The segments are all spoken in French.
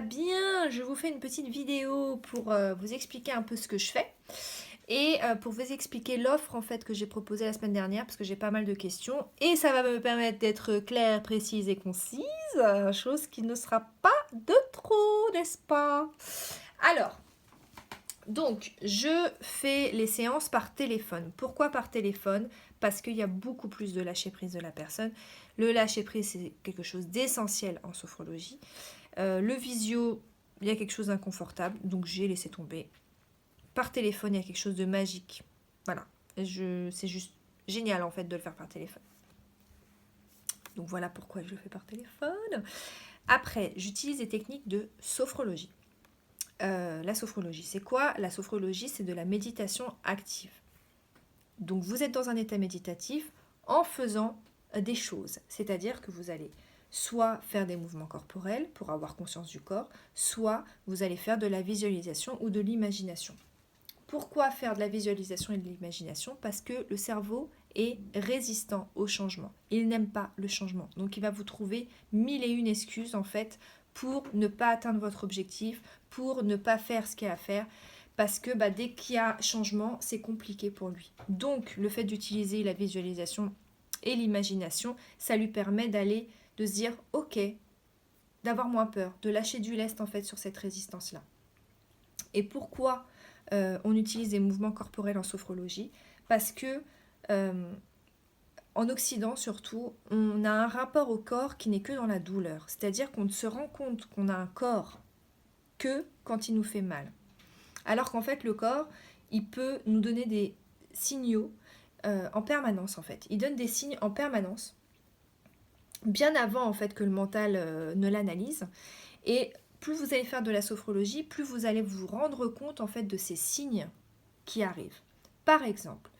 Bien, je vous fais une petite vidéo pour vous expliquer un peu ce que je fais et pour vous expliquer l'offre en fait que j'ai proposée la semaine dernière parce que j'ai pas mal de questions et ça va me permettre d'être claire, précise et concise, chose qui ne sera pas de trop, n'est-ce pas? Alors, donc je fais les séances par téléphone. Pourquoi par téléphone? Parce qu'il y a beaucoup plus de lâcher prise de la personne. Le lâcher prise, c'est quelque chose d'essentiel en sophrologie. Le visio, il y a quelque chose d'inconfortable, donc j'ai laissé tomber. Par téléphone, il y a quelque chose de magique. Voilà. C'est juste génial en fait de le faire par téléphone. Donc voilà pourquoi je le fais par téléphone. Après, j'utilise des techniques de sophrologie. La sophrologie, c'est quoi? La sophrologie, c'est de la méditation active. Donc vous êtes dans un état méditatif en faisant des choses. C'est-à-dire que vous allez soit faire des mouvements corporels pour avoir conscience du corps, soit vous allez faire de la visualisation ou de l'imagination. Pourquoi faire de la visualisation et de l'imagination? Parce que le cerveau est résistant au changement. Il n'aime pas le changement. Donc il va vous trouver mille et une excuses en fait pour ne pas atteindre votre objectif, pour ne pas faire ce qu'il y a à faire. Parce que dès qu'il y a changement, c'est compliqué pour lui. Donc le fait d'utiliser la visualisation et l'imagination, ça lui permet de se dire ok, d'avoir moins peur, de lâcher du lest en fait sur cette résistance-là. Et pourquoi on utilise des mouvements corporels en sophrologie? Parce que en Occident surtout, on a un rapport au corps qui n'est que dans la douleur. C'est-à-dire qu'on ne se rend compte qu'on a un corps que quand il nous fait mal. Alors qu'en fait, le corps, il peut nous donner des signaux en permanence en fait. Il donne des signes en permanence, bien avant en fait que le mental ne l'analyse. Et plus vous allez faire de la sophrologie, plus vous allez vous rendre compte en fait de ces signes qui arrivent. Par exemple,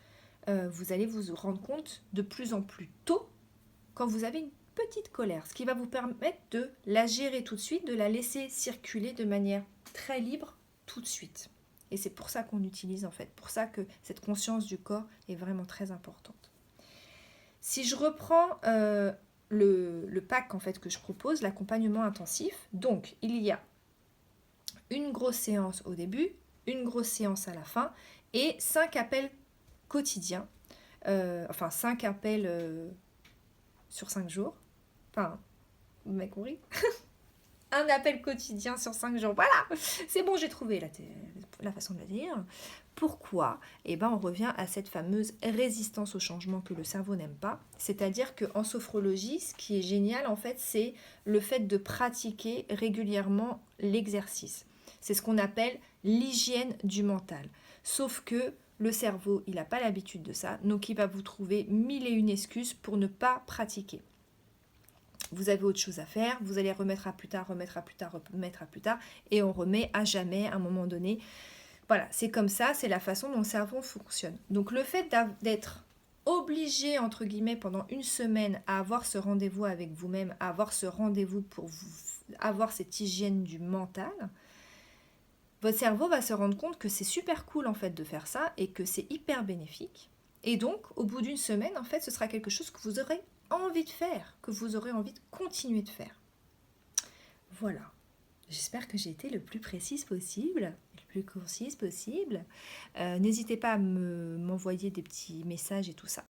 vous allez vous rendre compte de plus en plus tôt quand vous avez une petite colère, ce qui va vous permettre de la gérer tout de suite, de la laisser circuler de manière très libre tout de suite. Et c'est pour ça qu'on utilise en fait, pour ça que cette conscience du corps est vraiment très importante. Si je reprends le pack en fait que je propose, l'accompagnement intensif, donc il y a une grosse séance au début, une grosse séance à la fin et 5 appels quotidiens, enfin 5 appels sur 5 jours, enfin, vous m'avez compris? Un appel quotidien sur 5 jours, voilà, c'est bon, j'ai trouvé la façon de le dire. Pourquoi? Eh bien, on revient à cette fameuse résistance au changement que le cerveau n'aime pas. C'est-à-dire qu'en sophrologie, ce qui est génial, en fait, c'est le fait de pratiquer régulièrement l'exercice. C'est ce qu'on appelle l'hygiène du mental. Sauf que le cerveau, il n'a pas l'habitude de ça, donc il va vous trouver mille et une excuses pour ne pas pratiquer. Vous avez autre chose à faire, vous allez remettre à plus tard, remettre à plus tard, remettre à plus tard, et on remet à jamais à un moment donné. Voilà, c'est comme ça, c'est la façon dont le cerveau fonctionne. Donc le fait d'être obligé, entre guillemets, pendant une semaine à avoir ce rendez-vous avec vous-même, à avoir ce rendez-vous pour vous, avoir cette hygiène du mental, votre cerveau va se rendre compte que c'est super cool en fait de faire ça et que c'est hyper bénéfique. Et donc, au bout d'une semaine, en fait, ce sera quelque chose que vous aurez envie de faire, que vous aurez envie de continuer de faire. Voilà. J'espère que j'ai été le plus précise possible, le plus concise possible. N'hésitez pas à m'envoyer des petits messages et tout ça.